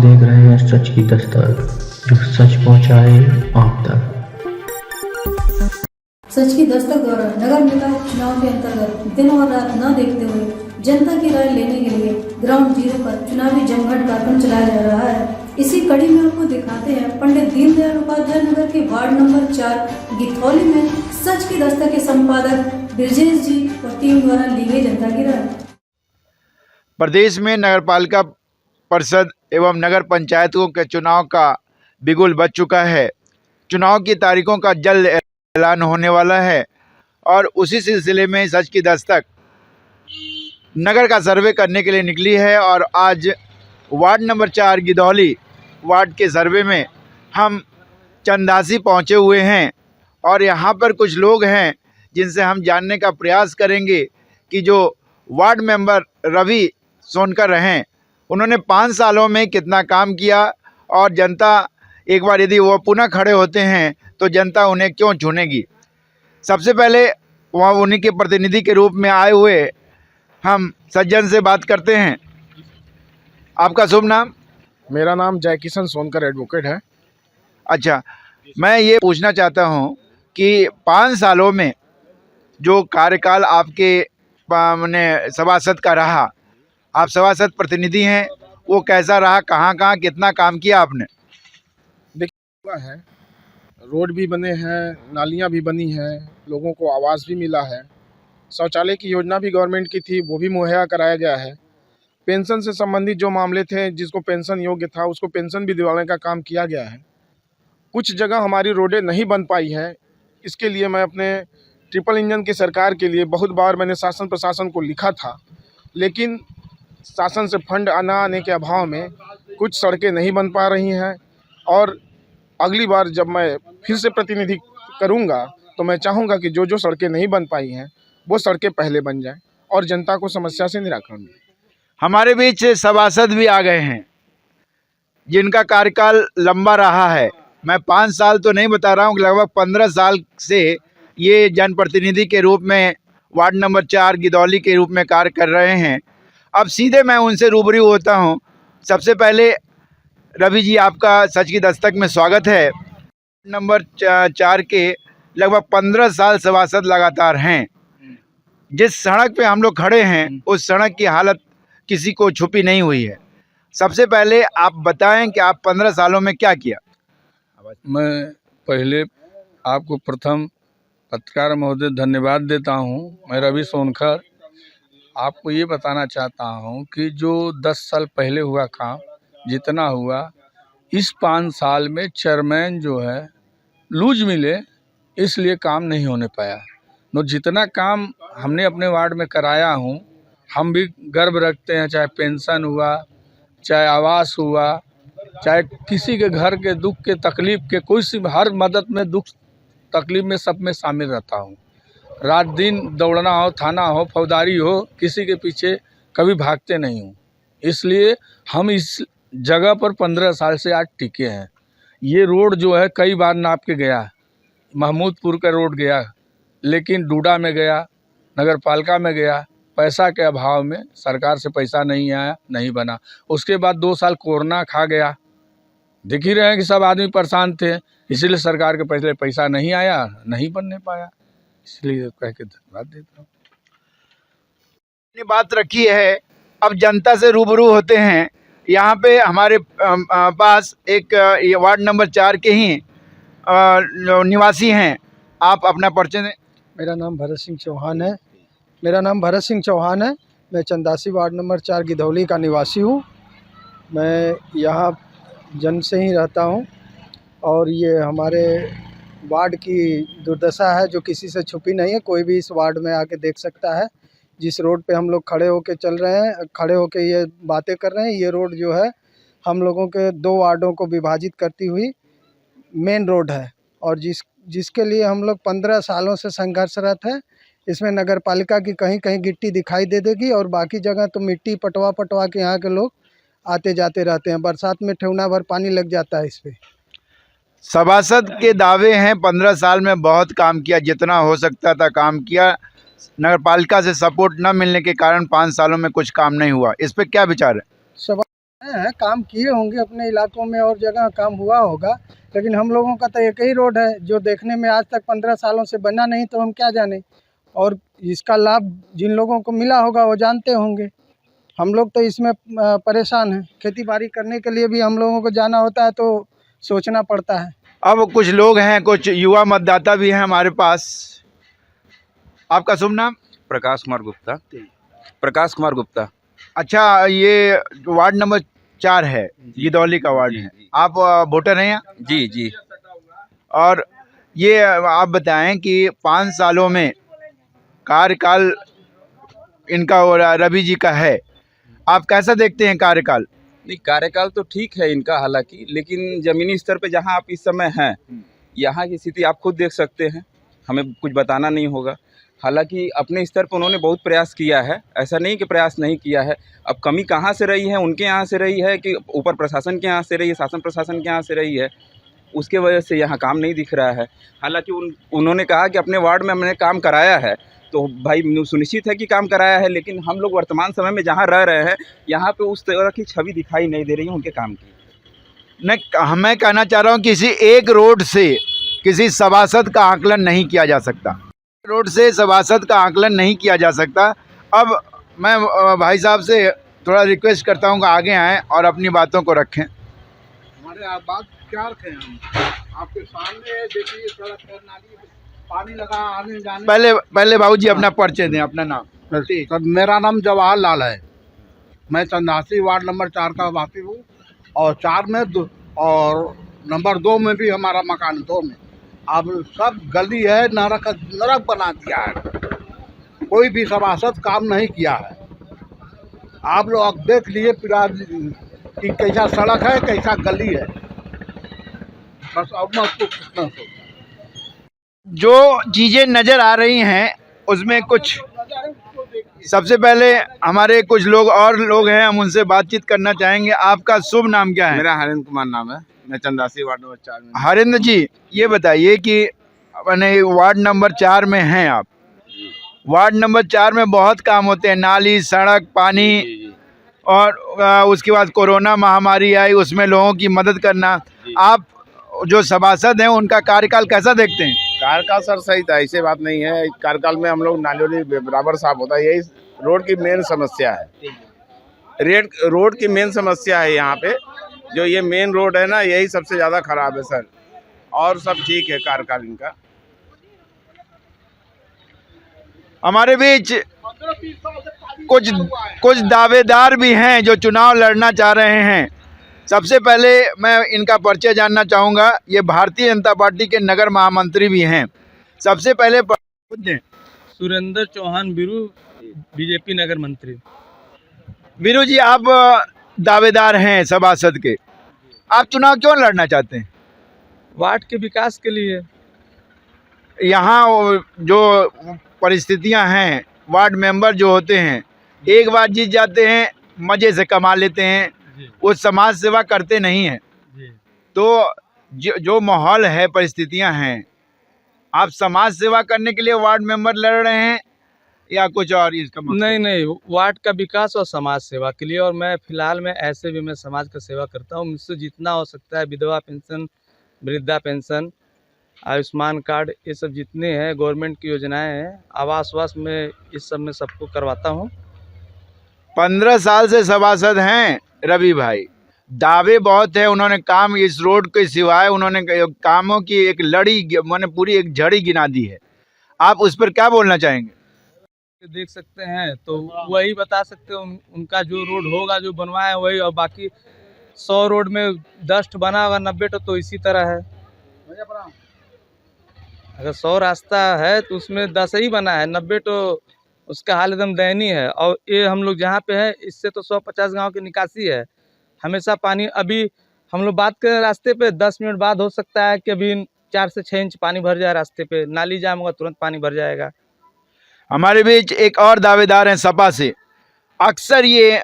देख रहे हैं सच की दस्तक, जो सच पहुंचाए आप तक। सच की दस्तक द्वारा नगर निकाय चुनाव के अंतर्गत दिन और रात न देखते हुए जनता की राय लेने के लिए ग्राउंड जीरो पर चुनावी जमघट कार्यक्रम चलाया जा रहा है। इसी कड़ी में आपको दिखाते हैं पंडित दीनदयाल उपाध्याय नगर के वार्ड नंबर 4 गिथौली में सच की दस्तक के संपादक ब्रजेश जी और टीम द्वारा ली गई जनता की राय। प्रदेश में नगरपालिका परिषद एवं नगर पंचायतों के चुनाव का बिगुल बज चुका है। चुनाव की तारीखों का जल्द ऐलान होने वाला है और उसी सिलसिले में सच की दस्तक नगर का सर्वे करने के लिए निकली है। और आज वार्ड नंबर 4 गिधौली वार्ड के सर्वे में हम चंदासी पहुंचे हुए हैं और यहाँ पर कुछ लोग हैं जिनसे हम जानने का प्रयास करेंगे कि जो वार्ड मेंबर रवि सोनकर हैं, उन्होंने 5 सालों में कितना काम किया और जनता एक बार यदि वो पुनः खड़े होते हैं तो जनता उन्हें क्यों चुनेगी। सबसे पहले वहाँ उन्हीं के प्रतिनिधि के रूप में आए हुए हम सज्जन से बात करते हैं। आपका शुभ नाम? मेरा नाम जय किशन सोनकर एडवोकेट है। अच्छा, मैं ये पूछना चाहता हूँ कि 5 सालों में जो कार्यकाल आपके मैंने सभासद का रहा, आप सभासद प्रतिनिधि हैं, वो कैसा रहा, कहाँ कहाँ कितना काम किया आपने? देखिए, हुआ है, रोड भी बने हैं, नालियाँ भी बनी हैं, लोगों को आवास भी मिला है, शौचालय की योजना भी गवर्नमेंट की थी वो भी मुहैया कराया गया है। पेंशन से संबंधित जो मामले थे, जिसको पेंशन योग्य था उसको पेंशन भी दिलाने का काम किया गया है। कुछ जगह हमारी रोडें नहीं बन पाई है, इसके लिए मैं अपने ट्रिपल इंजन की सरकार के लिए बहुत बार मैंने शासन प्रशासन को लिखा था, लेकिन शासन से फंड आने के अभाव में कुछ सड़कें नहीं बन पा रही हैं। और अगली बार जब मैं फिर से प्रतिनिधि करूंगा तो मैं चाहूँगा कि जो जो सड़कें नहीं बन पाई हैं वो सड़कें पहले बन जाएं और जनता को समस्या से निराकरण मिले। हमारे बीच सभासद भी आ गए हैं जिनका कार्यकाल लंबा रहा है। मैं 5 साल तो नहीं बता रहा हूँ, लगभग 15 साल से ये जनप्रतिनिधि के रूप में वार्ड नंबर 4 गिधौली के रूप में कार्य कर रहे हैं। अब सीधे मैं उनसे रूबरू होता हूँ। सबसे पहले रवि जी, आपका सच की दस्तक में स्वागत है। नंबर 4 के लगभग 15 साल सभासद लगातार हैं। जिस सड़क पे हम लोग खड़े हैं उस सड़क की हालत किसी को छुपी नहीं हुई है। सबसे पहले आप बताएं कि आप 15 सालों में क्या किया। मैं पहले आपको प्रथम पत्रकार महोदय धन्यवाद देता हूं। मैं रवि सोनकर आपको ये बताना चाहता हूं कि जो 10 साल पहले हुआ काम जितना हुआ, इस 5 साल में चेयरमैन जो है लूज मिले, इसलिए काम नहीं होने पाया। तो जितना काम हमने अपने वार्ड में कराया हूं, हम भी गर्व रखते हैं। चाहे पेंशन हुआ, चाहे आवास हुआ, चाहे किसी के घर के दुख के तकलीफ़ के कोई सी हर मदद में, दुख तकलीफ़ में, सब में शामिल रहता हूँ। रात दिन दौड़ना हो, थाना हो, फौजदारी हो, किसी के पीछे कभी भागते नहीं हूँ। इसलिए हम इस जगह पर 15 साल से आज टिके हैं। ये रोड जो है कई बार नाप के गया, महमूदपुर का रोड गया, लेकिन डूडा में गया, नगर पालिका में गया, पैसा के अभाव में सरकार से पैसा नहीं आया, नहीं बना। उसके बाद 2 साल कोरोना खा गया, देख ही रहे हैं कि सब आदमी परेशान थे, इसीलिए सरकार के पहले पैसा नहीं आया, नहीं बनने पाया। इसलिए कह के धन्यवाद देता हूँ। बात रखी है, अब जनता से रूबरू होते हैं। यहाँ पे हमारे पास एक वार्ड नंबर 4 के ही निवासी हैं। आप अपना परिचय दें। मेरा नाम भरत सिंह चौहान है। मैं चंदासी वार्ड नंबर 4 गिधौली का निवासी हूँ। मैं यहाँ जन्म से ही रहता हूँ और ये हमारे वार्ड की दुर्दशा है जो किसी से छुपी नहीं है। कोई भी इस वार्ड में आके देख सकता है। जिस रोड पे हम लोग खड़े होके चल रहे हैं, खड़े होके ये बातें कर रहे हैं, ये रोड जो है हम लोगों के 2 वार्डों को विभाजित करती हुई मेन रोड है और जिसके लिए हम लोग 15 सालों से संघर्षरत है। इसमें नगर पालिका की कहीं कहीं गिट्टी दिखाई दे देगी और बाकी जगह तो मिट्टी पटवा के यहाँ के लोग आते जाते रहते हैं। बरसात में ठेवना भर पानी लग जाता है इस पे। सभासद के दावे हैं 15 साल में बहुत काम किया, जितना हो सकता था काम किया। नगर पालिका से सपोर्ट न मिलने के कारण 5 सालों में कुछ काम नहीं हुआ। इस पे क्या विचार है? हैं, काम किए होंगे अपने इलाकों में और जगह काम हुआ होगा, लेकिन हम लोगों का तो एक ही रोड है जो देखने में आज तक 15 सालों से बना नहीं, तो हम क्या जाने। और इसका लाभ जिन लोगों को मिला होगा वो जानते होंगे। हम लोग तो इसमें परेशान हैं। खेती बाड़ी करने के लिए भी हम लोगों को जाना होता है तो सोचना पड़ता है। अब कुछ लोग हैं, कुछ युवा मतदाता भी हैं हमारे पास। आपका शुभ नाम? प्रकाश कुमार गुप्ता। प्रकाश कुमार गुप्ता। अच्छा, ये वार्ड नंबर 4 है, गिदौली का वार्ड है। आप वोटर हैं यहाँ? जी जी। और ये आप बताएं कि 5 सालों में कार्यकाल इनका और रवि जी का है, आप कैसा देखते हैं कार्यकाल? नहीं, कार्यकाल तो ठीक है इनका हालांकि, लेकिन ज़मीनी स्तर पे जहां आप इस समय हैं, यहाँ की स्थिति आप खुद देख सकते हैं, हमें कुछ बताना नहीं होगा। हालांकि अपने स्तर पर उन्होंने बहुत प्रयास किया है, ऐसा नहीं कि प्रयास नहीं किया है। अब कमी कहाँ से रही है, उनके यहाँ से रही है कि ऊपर प्रशासन के यहाँ से रही है, शासन प्रशासन के यहाँ से रही है, उसके वजह से यहाँ काम नहीं दिख रहा है। हालांकि उन्होंने कहा कि अपने वार्ड में हमने काम कराया है, तो भाई सुनिश्चित है कि काम कराया है, लेकिन हम लोग वर्तमान समय में जहाँ रह रहे हैं, यहाँ पे उस तरह की छवि दिखाई नहीं दे रही है उनके काम की। मैं कहना चाह रहा हूँ, किसी एक रोड से किसी सभासद का आकलन नहीं किया जा सकता। रोड से सभासद का आकलन नहीं किया जा सकता। अब मैं भाई साहब से थोड़ा रिक्वेस्ट करता हूँ कि आगे आएँ और अपनी बातों को रखें। हमारे आप बात क्या रखें हम? आपके सामने देखिए सड़क पर नाली पानी लगा आने जाने। पहले बाबूजी अपना परिचय दें, अपना नाम। सर, मेरा नाम जवाहर लाल है। मैं चंदासी वार्ड नंबर 4 का वासी हूँ और 4 में और नंबर 2 में भी हमारा मकान 2 में। अब सब गली है, नरक बना दिया है। कोई भी सभासद काम नहीं किया है। आप लोग देख लिए कि कैसा सड़क है, कैसा गली है। बस अब मैं उसको कितना जो चीज़ें नज़र आ रही हैं उसमें कुछ, सबसे पहले हमारे कुछ लोग और लोग हैं, हम उनसे बातचीत करना चाहेंगे। आपका शुभ नाम क्या है? मेरा हरेंद्र कुमार नाम है, मैं चंदासी वार्ड नंबर 4 में। हरेंद्र जी, ये बताइए कि अपने वार्ड नंबर 4 में हैं आप। वार्ड नंबर 4 में बहुत काम होते हैं, नाली, सड़क, पानी, और उसके बाद कोरोना महामारी आई, उसमें लोगों की मदद करना। आप जो सभासद हैं उनका कार्यकाल कैसा देखते हैं? कार्यकाल सर सही था, ऐसे बात नहीं है। कार्यकाल में हम लोग नाली बराबर साफ होता है, यही रोड की मेन समस्या है। रोड की मेन समस्या है यहाँ पे, जो ये मेन रोड है ना, यही सबसे ज़्यादा खराब है सर। और सब ठीक है कार्यकाल इनका। हमारे बीच कुछ दावेदार भी हैं जो चुनाव लड़ना चाह रहे हैं। सबसे पहले मैं इनका परिचय जानना चाहूँगा। ये भारतीय जनता पार्टी के नगर महामंत्री भी हैं। सबसे पहले सुरेंद्र चौहान बीरू, बीजेपी नगर मंत्री। बीरू जी, आप दावेदार हैं सभासद के, आप चुनाव क्यों लड़ना चाहते हैं? वार्ड के विकास के लिए। यहाँ जो परिस्थितियाँ हैं, वार्ड मेंबर जो होते हैं, एक बार जीत जाते हैं, मज़े से कमा लेते हैं, वो समाज सेवा करते नहीं हैं। तो जो माहौल है, परिस्थितियां हैं, आप समाज सेवा करने के लिए वार्ड मेंबर लड़ रहे हैं या कुछ और इसका मतलब? नहीं, वार्ड का विकास और समाज सेवा के लिए। और मैं फिलहाल में ऐसे भी मैं समाज का सेवा करता हूँ। मुझसे जितना हो सकता है, विधवा पेंशन, वृद्धा पेंशन, आयुष्मान कार्ड, ये सब जितने हैं गवर्नमेंट की योजनाएं हैं, आवास में, इस सब में सबको करवाता हूँ। 15 साल से सभासद हैं रवि भाई। दावे बहुत है, उन्होंने काम इस रोड के सिवाय उन्होंने कामों की एक लड़ी, मैंने पूरी एक झड़ी गिना दी है। आप उस पर क्या बोलना चाहेंगे? देख सकते हैं तो वही बता सकते हैं। उनका जो रोड होगा, जो बनवाया है वही, और बाकी 100 रोड में 10 बना होगा, 90 तो इसी तरह है। अगर 100 रास्ता है तो उसमें 10 ही बना है, 90 तो उसका हाल एकदम दयनीय है। और ये हम लोग जहाँ पे हैं, इससे तो 150 गांव की निकासी है। हमेशा पानी, अभी हम लोग बात करें रास्ते पे, 10 मिनट बाद हो सकता है कि अभी 4 से 6 इंच पानी भर जाए रास्ते पे। नाली जाम होगा, तुरंत पानी भर जाएगा। हमारे बीच एक और दावेदार हैं सपा से। अक्सर ये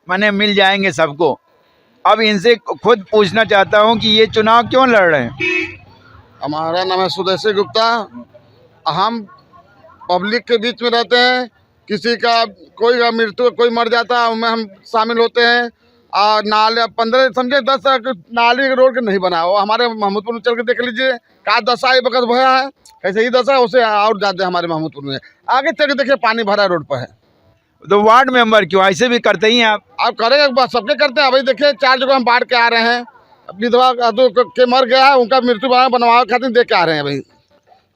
माने मिल जाएंगे सबको। अब इनसे खुद पूछना चाहता हूँ कि ये चुनाव क्यों लड़ रहे हैं? हमारा नाम है सुदेशी गुप्ता। हम पब्लिक के बीच में रहते हैं। किसी का कोई का मृत्यु, कोई मर जाता है, उनमें हम शामिल होते हैं। नाले 15 समझे 10 नाली रोड के नहीं बना। वो हमारे महमूदपुर में चल के देख लीजिए का दशा ये बकत भया है, कैसे ही दशा उसे और ज़्यादा हमारे महमूदपुर में। आगे चल के देखिए पानी भरा रोड पर है। तो वार्ड मेंबर क्यों ऐसे भी करते ही हैं आप करेंगे बस, सबके करते हैं। अभी देखिए 4 जगह हम बाढ़ के आ रहे हैं, विधवा के मर गया है, उनका मृत्यु बनवा खातिर दे के आ रहे हैं।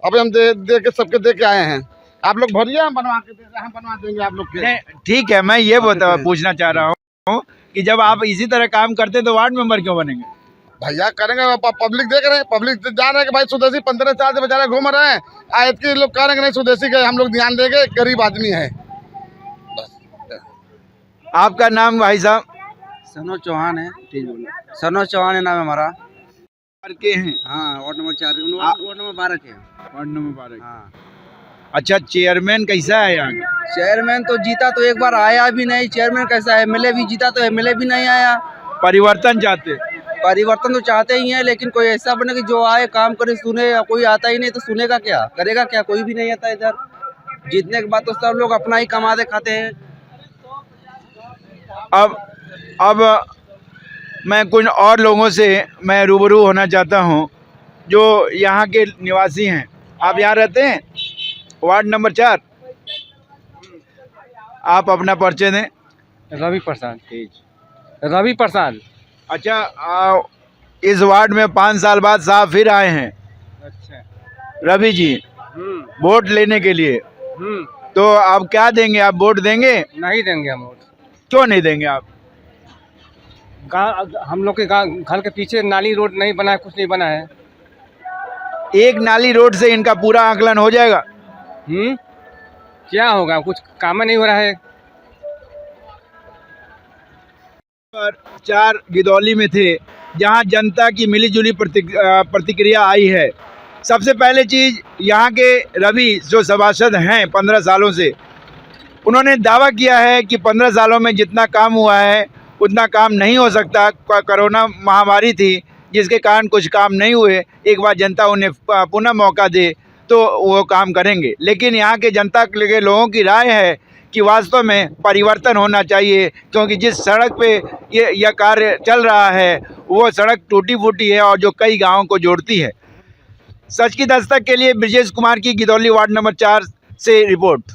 अभी हम दे के सबके दे के आए हैं। आप लोग भरिए, हम बनवा के हम बनवा देंगे आप लोग के। ठीक है, मैं ये पूछना चाह रहा हूँ कि जब आप इसी तरह काम करते तो वार्ड मेंबर क्यों बनेंगे? भैया करेंगे, पब्लिक देख रहे हैं, पब्लिक जान रहे हैं कि भाई स्वदेशी 15 साल से बेचारे घूम रहे हैं। आयत के लोग कह रहे हैं नहीं स्वदेशी के हम लोग ध्यान देंगे, गरीब आदमी है। आपका नाम भाई साहब? सनोज चौहान है। सनोज चौहान है नाम है हमारा। के हैं? हाँ, वार्ड नंबर 4 वार्ड नंबर 12 के। Ward number 12। हाँ। अच्छा, चेयरमैन कैसा है यहाँ? चेयरमैन तो जीता तो एक बार आया भी नहीं। चेयरमैन कैसा है? एमएलए भी जीता तो एमएलए भी नहीं आया। परिवर्तन चाहते? परिवर्तन तो चाहते ही हैं, लेकिन कोई ऐसा बने कि जो आए काम करे सुने। कोई आता ही नहीं तो सुनेगा क्या, करेगा क्या? कोई भी नहीं आता इधर। जीतने के बाद तो सब लोग अपना ही कमा दे खाते हैं। अब मैं कुछ और लोगों से मैं रूबरू होना चाहता हूँ जो यहाँ के निवासी हैं। आप यहाँ रहते हैं? Ward number 4। आप अपना परिचय दें। रवि प्रसाद। रवि प्रसाद। अच्छा, इस वार्ड में 5 साल बाद साहब फिर आए हैं। अच्छा। रवि जी, वोट लेने के लिए। तो आप क्या देंगे? आप वोट देंगे? नहीं देंगे हम वोट। क्यों नहीं देंगे आप? हम लोग के घर के पीछे नाली रोड नहीं बना है, कुछ नहीं बना है। एक नाली रोड से इनका पूरा आकलन हो जाएगा? क्या होगा? कुछ काम नहीं हो रहा है। 4 गिदौली में थे जहां जनता की मिलीजुली प्रतिक्रिया आई है। सबसे पहले चीज़, यहाँ के रवि जो सभासद हैं 15 सालों से, उन्होंने दावा किया है कि 15 सालों में जितना काम हुआ है उतना काम नहीं हो सकता। कोरोना महामारी थी जिसके कारण कुछ काम नहीं हुए। एक बार जनता उन्हें पुनः मौका दे तो वो काम करेंगे। लेकिन यहाँ के जनता के लोगों की राय है कि वास्तव में परिवर्तन होना चाहिए, क्योंकि जिस सड़क पे यह कार्य चल रहा है वो सड़क टूटी फूटी है और जो कई गाँवों को जोड़ती है। सच की दस्तक के लिए ब्रजेश कुमार की गिदौली वार्ड नंबर 4 से रिपोर्ट।